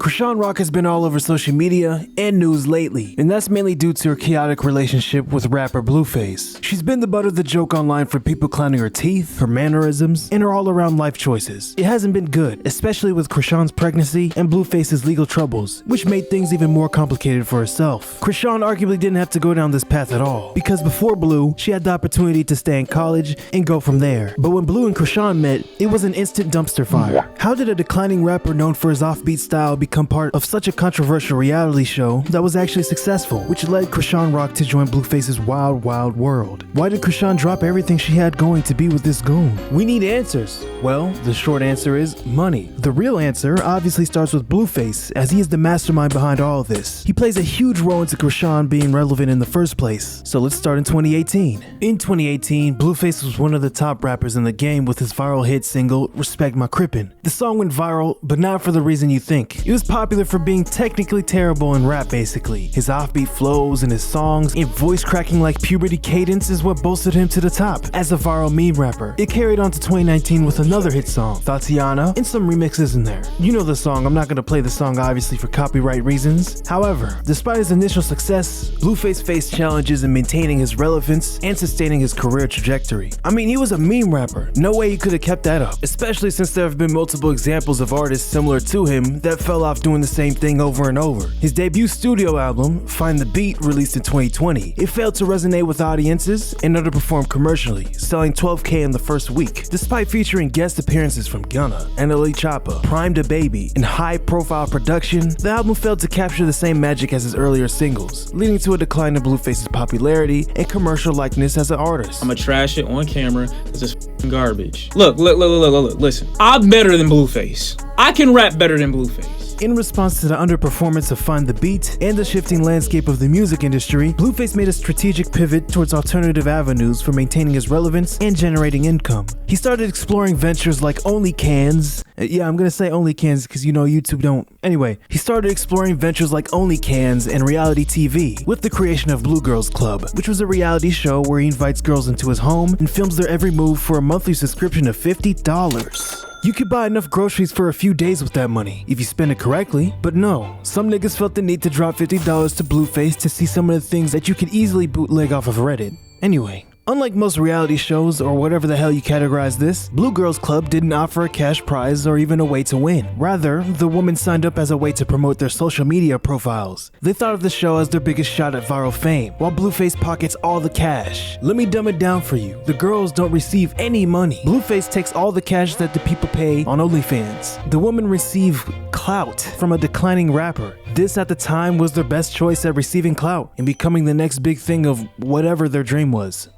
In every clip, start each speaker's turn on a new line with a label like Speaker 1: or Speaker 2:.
Speaker 1: Chrisean Rock has been all over social media and news lately, and that's mainly due to her chaotic relationship with rapper Blueface. She's been the butt of the joke online for people clowning her teeth, her mannerisms, and her all-around life choices. It hasn't been good, especially with Chrisean's pregnancy and Blueface's legal troubles, which made things even more complicated for herself. Chrisean arguably didn't have to go down this path at all, because before Blue, she had the opportunity to stay in college and go from there. But when Blue and Chrisean met, it was an instant dumpster fire. How did a declining rapper known for his offbeat style become part of such a controversial reality show that was actually successful, which led Chrisean Rock to join Blueface's wild, wild world? Why did Chrisean drop everything she had going to be with this goon? We need answers. Well, the short answer is money. The real answer obviously starts with Blueface, as he is the mastermind behind all of this. He plays a huge role into Chrisean being relevant in the first place. So let's start in 2018. In 2018, Blueface was one of the top rappers in the game with his viral hit single, Respect My Crippin'. The song went viral, but not for the reason you think. It was popular for being technically terrible in rap basically. His offbeat flows and his songs and voice cracking like puberty cadence is what bolstered him to the top as a viral meme rapper. It carried on to 2019 with another hit song, Tatiana, and some remixes in there. You know the song, I'm not gonna play the song obviously for copyright reasons. However, despite his initial success, Blueface faced challenges in maintaining his relevance and sustaining his career trajectory. I mean, he was a meme rapper. No way he could have kept that up, especially since there have been multiple examples of artists similar to him that fell off doing the same thing over and over. His debut studio album, Find the Beat, released in 2020. It failed to resonate with audiences and underperformed commercially, selling 12K in the first week. Despite featuring guest appearances from Gunna, NLE Choppa, Prime Da Baby, and high-profile production, the album failed to capture the same magic as his earlier singles, leading to a decline in Blueface's popularity and commercial likeness as an artist.
Speaker 2: I'ma trash it on camera because it's garbage. Look, listen. I'm better than Blueface. I can rap better than Blueface.
Speaker 1: In response to the underperformance of Find the Beat and the shifting landscape of the music industry, Blueface made a strategic pivot towards alternative avenues for maintaining his relevance and generating income. He started exploring ventures like 𝐒𝐿𝐿. Yeah, I'm gonna say 𝐒𝐿𝐿 because you know YouTube don't. Anyway, he started exploring ventures like 𝐒𝐿𝐿 and reality TV with the creation of Blue Girls Club, which was a reality show where he invites girls into his home and films their every move for a monthly subscription of $50. You could buy enough groceries for a few days with that money, if you spend it correctly. But no, some niggas felt the need to drop $50 to Blueface to see some of the things that you could easily bootleg off of Reddit. Anyway, unlike most reality shows or whatever the hell you categorize this, Blue Girls Club didn't offer a cash prize or even a way to win. Rather, the women signed up as a way to promote their social media profiles. They thought of the show as their biggest shot at viral fame, while Blueface pockets all the cash. Let me dumb it down for you. The girls don't receive any money. Blueface takes all the cash that the people pay on OnlyFans. The women receive clout from a declining rapper. This at the time was their best choice at receiving clout and becoming the next big thing of whatever their dream was.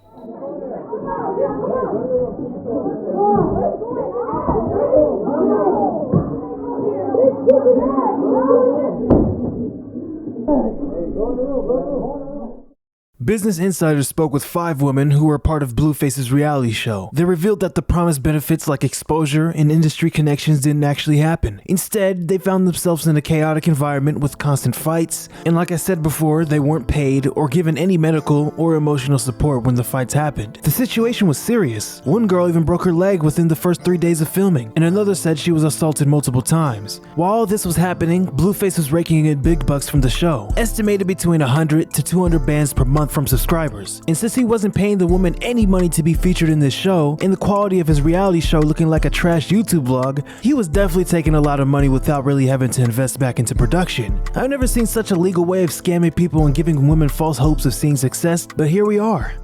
Speaker 1: Business Insider spoke with 5 women who were part of Blueface's reality show. They revealed that the promised benefits like exposure and industry connections didn't actually happen. Instead, they found themselves in a chaotic environment with constant fights, and like I said before, they weren't paid or given any medical or emotional support when the fights happened. The situation was serious. One girl even broke her leg within the first 3 days of filming, and another said she was assaulted multiple times. While all this was happening, Blueface was raking in big bucks from the show, estimated between 100 to 200 bands per month from subscribers. And since he wasn't paying the woman any money to be featured in this show, and the quality of his reality show looking like a trash YouTube vlog, he was definitely taking a lot of money without really having to invest back into production. I've never seen such a legal way of scamming people and giving women false hopes of seeing success, but here we are.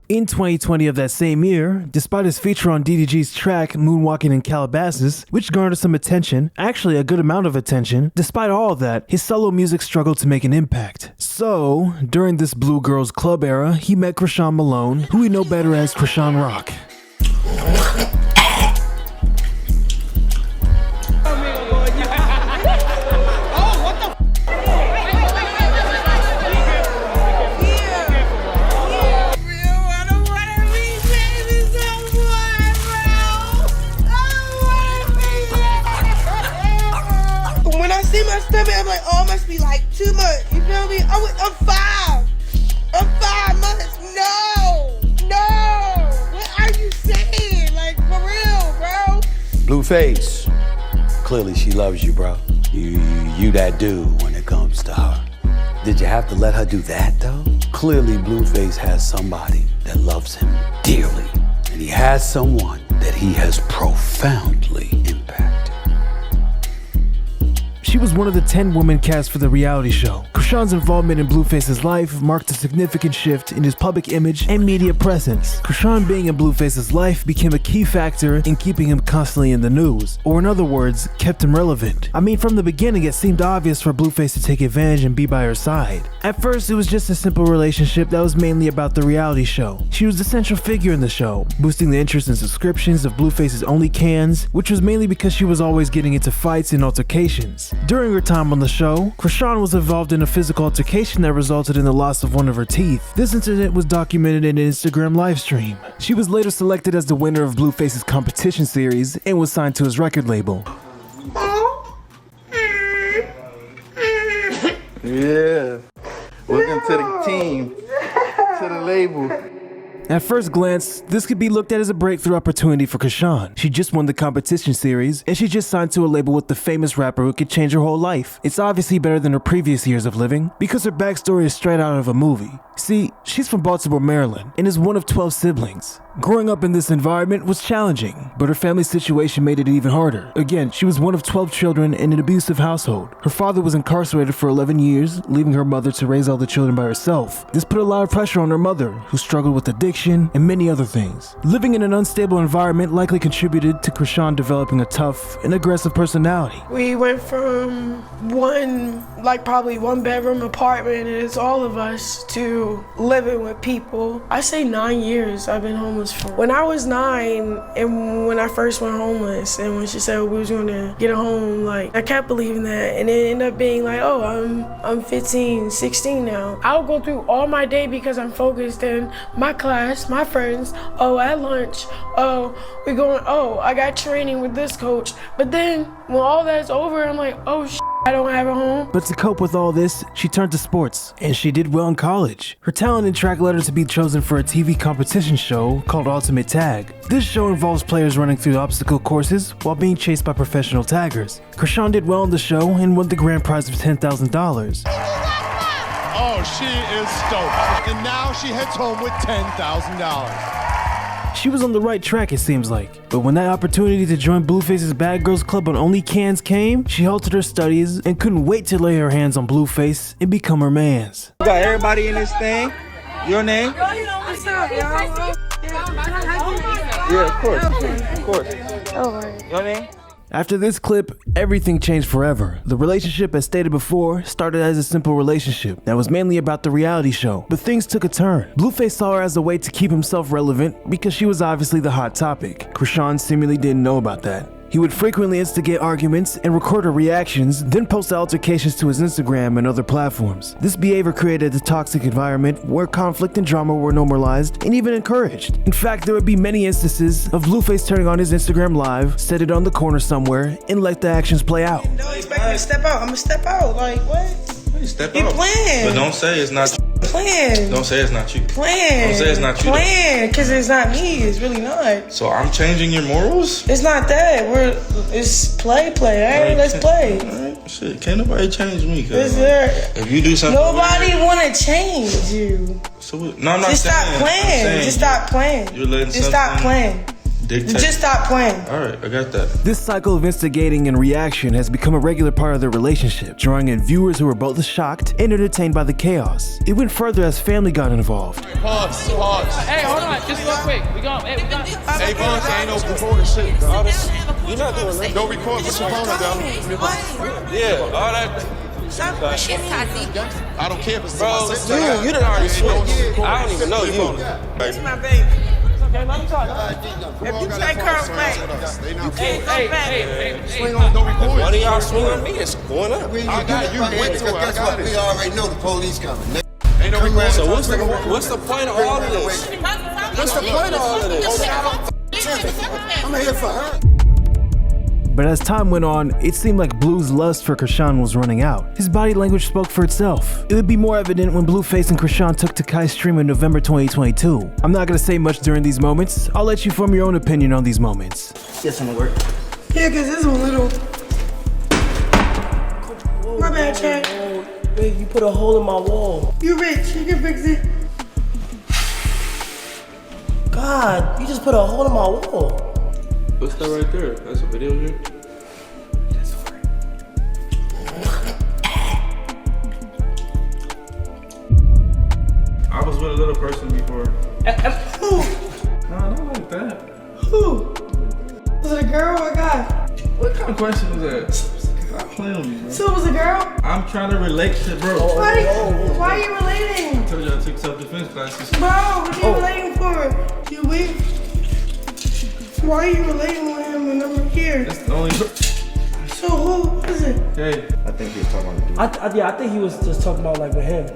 Speaker 1: In 2020 of that same year, despite his feature on DDG's track Moonwalking in Calabasas, which garnered some attention, actually a good amount of attention, despite all of that, his solo music struggled to make an impact. So, during this Blue Girls Club era, he met Chrisean Malone, who we know better as Chrisean Rock.
Speaker 3: My stomach, I'm like, oh, it must be like too much. You feel me? I'm 5 months. No. What are you saying? Like, for real, bro?
Speaker 4: Blueface. Clearly she loves you, bro. You that dude when it comes to her. Did you have to let her do that, though? Clearly, Blueface has somebody that loves him dearly. And he has someone that he has profoundly impacted.
Speaker 1: She was one of the 10 women cast for the reality show. Chrisean's involvement in Blueface's life marked a significant shift in his public image and media presence. Chrisean being in Blueface's life became a key factor in keeping him constantly in the news, or in other words, kept him relevant. I mean, from the beginning it seemed obvious for Blueface to take advantage and be by her side. At first it was just a simple relationship that was mainly about the reality show. She was the central figure in the show, boosting the interest and subscriptions of Blueface's 𝐒𝐿𝐾, which was mainly because she was always getting into fights and altercations. During her time on the show, Chrisean was involved in a physical altercation that resulted in the loss of one of her teeth. This incident was documented in an Instagram live stream. She was later selected as the winner of Blueface's competition series and was signed to his record label.
Speaker 5: Yeah, welcome to the team, to the label.
Speaker 1: At first glance, this could be looked at as a breakthrough opportunity for Chrisean. She just won the competition series, and she just signed to a label with the famous rapper who could change her whole life. It's obviously better than her previous years of living, because her backstory is straight out of a movie. See, she's from Baltimore, Maryland, and is one of 12 siblings. Growing up in this environment was challenging, but her family's situation made it even harder. Again, she was one of 12 children in an abusive household. Her father was incarcerated for 11 years, leaving her mother to raise all the children by herself. This put a lot of pressure on her mother, who struggled with addiction and many other things. Living in an unstable environment likely contributed to Chrisean developing a tough and aggressive personality.
Speaker 3: We went from probably one bedroom apartment, and it's all of us, to living with people. I say 9 years I've been homeless for. When I was 9, and when I first went homeless, and when she said we was gonna get a home, I kept believing that, and it ended up being oh, I'm 15, 16 now. I'll go through all my day because I'm focused in my class, my friends, at lunch, I got training with this coach. But then when all that's over, I'm oh I don't have a home.
Speaker 1: But to cope with all this, she turned to sports, and she did well in college. Her talent and track led her to be chosen for a TV competition show called Ultimate Tag. This show involves players running through obstacle courses while being chased by professional taggers. Chrisean did well in the show and won the grand prize of $10,000.
Speaker 6: Oh, she is stoked. And now she heads home with $10,000.
Speaker 1: She was on the right track, it seems like. But when that opportunity to join Blueface's Bad Girls Club on 𝐒𝐿𝐾 came, she halted her studies and couldn't wait to lay her hands on Blueface and become her mans.
Speaker 5: We got everybody in this thing. Your name?
Speaker 3: What's up, y'all?
Speaker 5: Yeah, of course. Your name?
Speaker 1: After this clip, everything changed forever. The relationship, as stated before, started as a simple relationship that was mainly about the reality show, but things took a turn. Blueface saw her as a way to keep himself relevant because she was obviously the hot topic. Chrisean seemingly didn't know about that. He would frequently instigate arguments and record her reactions, then post the altercations to his Instagram and other platforms. This behavior created a toxic environment where conflict and drama were normalized and even encouraged. In fact, there would be many instances of Blueface turning on his Instagram live, set it on the corner somewhere, and let the actions play out.
Speaker 3: Don't expect me to step out. I'm gonna step out. What?
Speaker 7: Step
Speaker 3: You
Speaker 7: out.
Speaker 3: playing.
Speaker 7: But don't say it's not you.
Speaker 3: Playing.
Speaker 7: Don't say it's not you.
Speaker 3: Playing.
Speaker 7: Don't say it's not you.
Speaker 3: Playing, because it's not me. It's really not.
Speaker 7: So I'm changing your morals?
Speaker 3: It's not that. It's play. All right, let's play.
Speaker 7: Alright, shit, can't nobody change me.
Speaker 3: Is there?
Speaker 7: If you do something,
Speaker 3: Nobody want to change you.
Speaker 7: So no, I'm not
Speaker 3: Just
Speaker 7: saying.
Speaker 3: stop playing. Just stop playing.
Speaker 7: You're letting
Speaker 3: Just stop
Speaker 7: something
Speaker 3: playing.
Speaker 7: dictate.
Speaker 3: Just stop playing.
Speaker 7: All right, I got that.
Speaker 1: This cycle of instigating and reaction has become a regular part of their relationship, drawing in viewers who were both shocked and entertained by the chaos. It went further as family got involved.
Speaker 6: Pause.
Speaker 2: Hey, hold on, just real quick. We got.
Speaker 6: Hey, Bunch, ain't no recording shit. You're not doing that. Don't record. Put your phone down.
Speaker 7: Yeah, all that.
Speaker 6: I don't care if it's
Speaker 7: Bro,
Speaker 6: my sister.
Speaker 7: you done already switched. I don't even know you.
Speaker 3: It's my baby.
Speaker 2: Okay, let me talk.
Speaker 3: If you say curl back,
Speaker 2: Hey.
Speaker 6: Swing on, don't record.
Speaker 7: One of y'all swing on me, it's going up.
Speaker 6: I got you. Went to it. I got
Speaker 8: We
Speaker 6: it.
Speaker 8: already know the police coming.
Speaker 6: Ain't no recording.
Speaker 7: So what's the point of all of this? What's the point of all of this?
Speaker 8: I'm here for her.
Speaker 1: But as time went on, it seemed like Blue's lust for Chrisean was running out. His body language spoke for itself. It would be more evident when Blueface and Chrisean took to 𝐂𝐈𝐻's stream in November 2022. I'm not gonna say much during these moments. I'll let you form your own opinion on these moments.
Speaker 3: Yeah, because this one little. My bad, Chad.
Speaker 9: Babe, you put a hole in my wall.
Speaker 3: You rich, you can fix it.
Speaker 9: God, you just put a hole in my wall.
Speaker 5: What's that right there? That's a video here? I was with a little person before.
Speaker 3: Who?
Speaker 5: Nah, not like that.
Speaker 3: Who? Was it a girl or a guy?
Speaker 5: What kind of question was that? Stop playing with me, bro.
Speaker 3: So it was a girl?
Speaker 5: I'm trying to relate to bro.
Speaker 3: Why are you relating?
Speaker 5: I told you I took self-defense classes.
Speaker 3: Bro, what are you relating for? You weak? Why are you relating with him and I'm here?
Speaker 5: That's the only.
Speaker 3: So who is it?
Speaker 5: Hey.
Speaker 10: I think he was talking about the dude.
Speaker 9: I think he was just talking about like with him.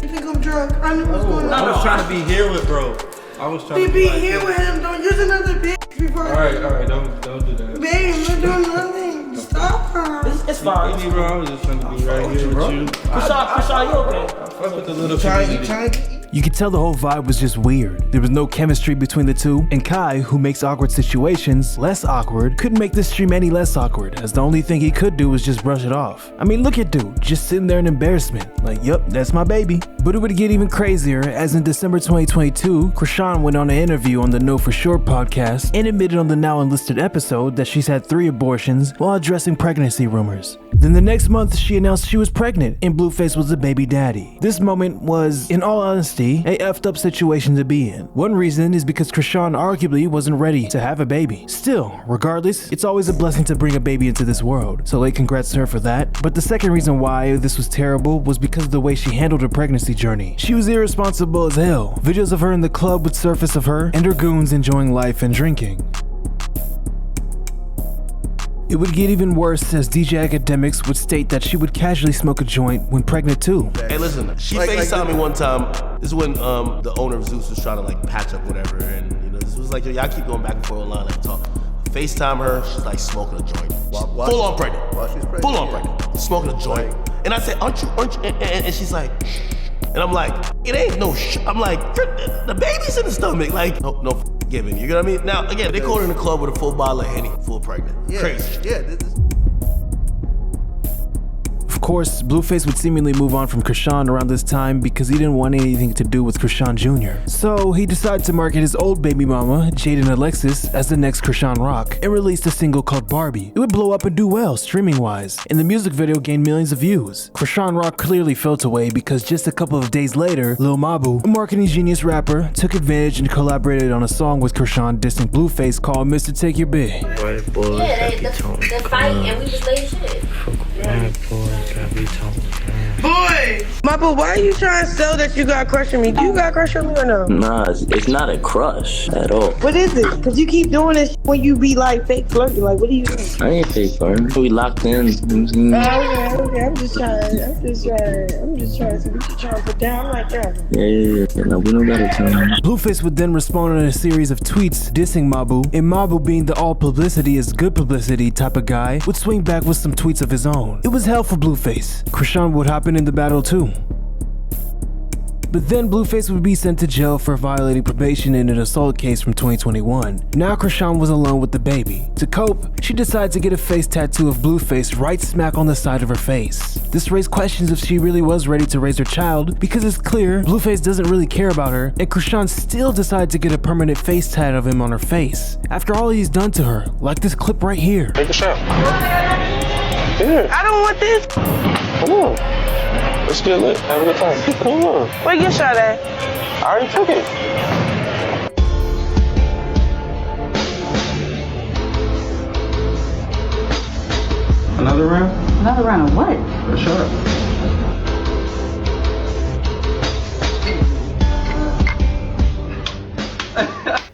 Speaker 3: You think I'm drunk? I knew what's going on.
Speaker 5: I was trying to be here with bro. I was trying to
Speaker 3: be
Speaker 5: like
Speaker 3: here with him. Don't use another bitch before.
Speaker 5: Alright, don't do that.
Speaker 3: Babe, we're doing nothing. Stop her.
Speaker 9: It's fine.
Speaker 5: Bro, I was just trying to be right here with you.
Speaker 9: Chrisean, you okay?
Speaker 5: Fuck with the little community.
Speaker 1: You could tell the whole vibe was just weird. There was no chemistry between the two, and Kai, who makes awkward situations less awkward, couldn't make this stream any less awkward, as the only thing he could do was just brush it off. I mean, look at dude, just sitting there in embarrassment, like, yup, that's my baby. But it would get even crazier, as in December 2022, Chrisean went on an interview on the Know For Sure podcast and admitted on the now unlisted episode that she's had 3 abortions while addressing pregnancy rumors. Then the next month, she announced she was pregnant and Blueface was the baby daddy. This moment was, in all honesty, a effed up situation to be in. One reason is because Chrisean arguably wasn't ready to have a baby. Still, regardless, it's always a blessing to bring a baby into this world, so congrats to her for that. But the second reason why this was terrible was because of the way she handled her pregnancy journey. She was irresponsible as hell. Videos of her in the club would surface of her and her goons enjoying life and drinking. It would get even worse as DJ 𝐒𝐿𝐿𝐿 would state that she would casually smoke a joint when pregnant too.
Speaker 11: Hey, listen, she FaceTimed me one time. This is when the owner of Zeus was trying to like patch up whatever, and you know, this was like, yo, y'all keep going back and forth online, like talk. FaceTime her, she's like smoking a joint. Full on pregnant.
Speaker 10: While she's pregnant.
Speaker 11: Full on pregnant. Smoking a joint. And I said, aren't you? And she's like, and I'm like, it ain't no I'm like, the baby's in the stomach. Like, no giving. You know what I mean? Now, again, they caught her in the club with a full bottle of Henny, full pregnant.
Speaker 10: Yeah,
Speaker 11: crazy.
Speaker 10: Yeah.
Speaker 1: Of course, Blueface would seemingly move on from Chrisean around this time because he didn't want anything to do with Chrisean Jr. So he decided to market his old baby mama, Jaden Alexis, as the next Chrisean Rock and released a single called Barbie. It would blow up and do well streaming wise, and the music video gained millions of views. Chrisean Rock clearly felt away because just a couple of days later, 𝐿𝐿, a marketing genius rapper, took advantage and collaborated on a song with Chrisean dissing Blueface called Mr. Take Your Bit.
Speaker 12: White boys the fight and we was late as shit. White boys that be talking.
Speaker 3: Boy! Mappa, why are you trying to sell that you got a crush on me? Do you got a crush on me or no?
Speaker 12: Nah, it's not a crush at all.
Speaker 3: What is it? Because you keep doing this when you be like fake flirting. Like, what are you doing?
Speaker 12: I ain't fake flirting. We locked in.
Speaker 3: Okay. I'm just trying to see what you trying to put down like that.
Speaker 12: Yeah. No, we don't got a time.
Speaker 1: Blueface would then respond in a series of tweets dissing 𝐒𝐿, and 𝐒𝐿, being the all publicity is good publicity type of guy, would swing back with some tweets of his own. It was hell for Blueface. Chrisean would hop in the battle too. But then Blueface would be sent to jail for violating probation in an assault case from 2021. Now Chrisean was alone with the baby. To cope, she decided to get a face tattoo of Blueface right smack on the side of her face. This raised questions if she really was ready to raise her child, because it's clear Blueface doesn't really care about her, and Chrisean still decided to get a permanent face tat of him on her face. After all he's done to her, like this clip right here.
Speaker 13: Take a shot.
Speaker 3: Yeah. I don't want this.
Speaker 13: Come on. Let's get lit. Have a good time. Come on.
Speaker 3: Where your shot at?
Speaker 13: I already took it.
Speaker 5: Another round?
Speaker 14: Another round of what?
Speaker 5: For sure.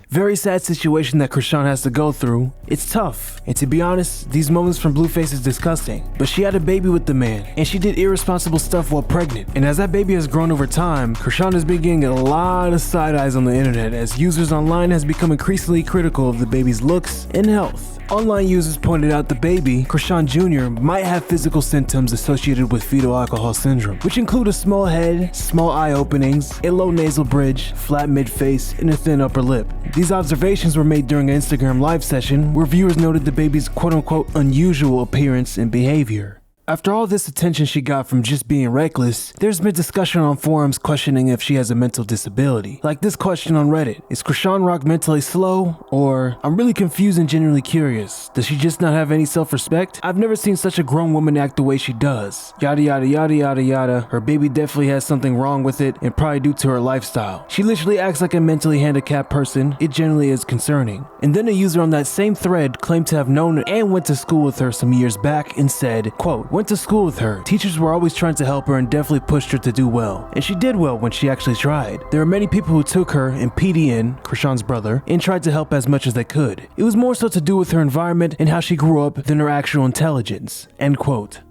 Speaker 1: Very sad situation that Chrisean has to go through. It's tough, and to be honest, these moments from Blueface is disgusting. But she had a baby with the man, and she did irresponsible stuff while pregnant. And as that baby has grown over time, Chrisean has been getting a lot of side eyes on the internet as users online has become increasingly critical of the baby's looks and health. Online users pointed out the baby, Chrisean Jr., might have physical symptoms associated with fetal alcohol syndrome, which include a small head, small eye openings, a low nasal bridge, flat mid-face, and a thin upper lip. These observations were made during an Instagram live session where viewers noted the baby's quote-unquote unusual appearance and behavior. After all this attention she got from just being reckless, there's been discussion on forums questioning if she has a mental disability. Like this question on Reddit: is Chrisean Rock mentally slow? Or, I'm really confused and genuinely curious, does she just not have any self-respect? I've never seen such a grown woman act the way she does. Yada yada yada yada yada. Her baby definitely has something wrong with it, and probably due to her lifestyle. She literally acts like a mentally handicapped person. It generally is concerning. And then a user on that same thread claimed to have known her and went to school with her some years back and said, quote, went to school with her. Teachers were always trying to help her and definitely pushed her to do well. And she did well when she actually tried. There are many people who took her and PDN, Chrisean's brother, and tried to help as much as they could. It was more so to do with her environment and how she grew up than her actual intelligence. End quote.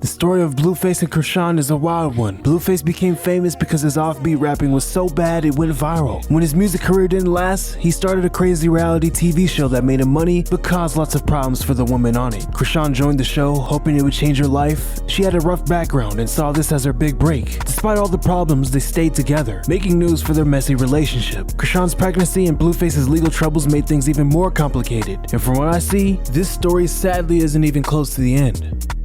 Speaker 1: The story of Blueface and Chrisean is a wild one. Blueface became famous because his offbeat rapping was so bad it went viral. When his music career didn't last, he started a crazy reality TV show that made him money but caused lots of problems for the woman on it. Chrisean joined the show hoping it would change her life. She had a rough background and saw this as her big break. Despite all the problems, they stayed together, making news for their messy relationship. Chrisean's pregnancy and Blueface's legal troubles made things even more complicated. And from what I see, this story sadly isn't even close to the end.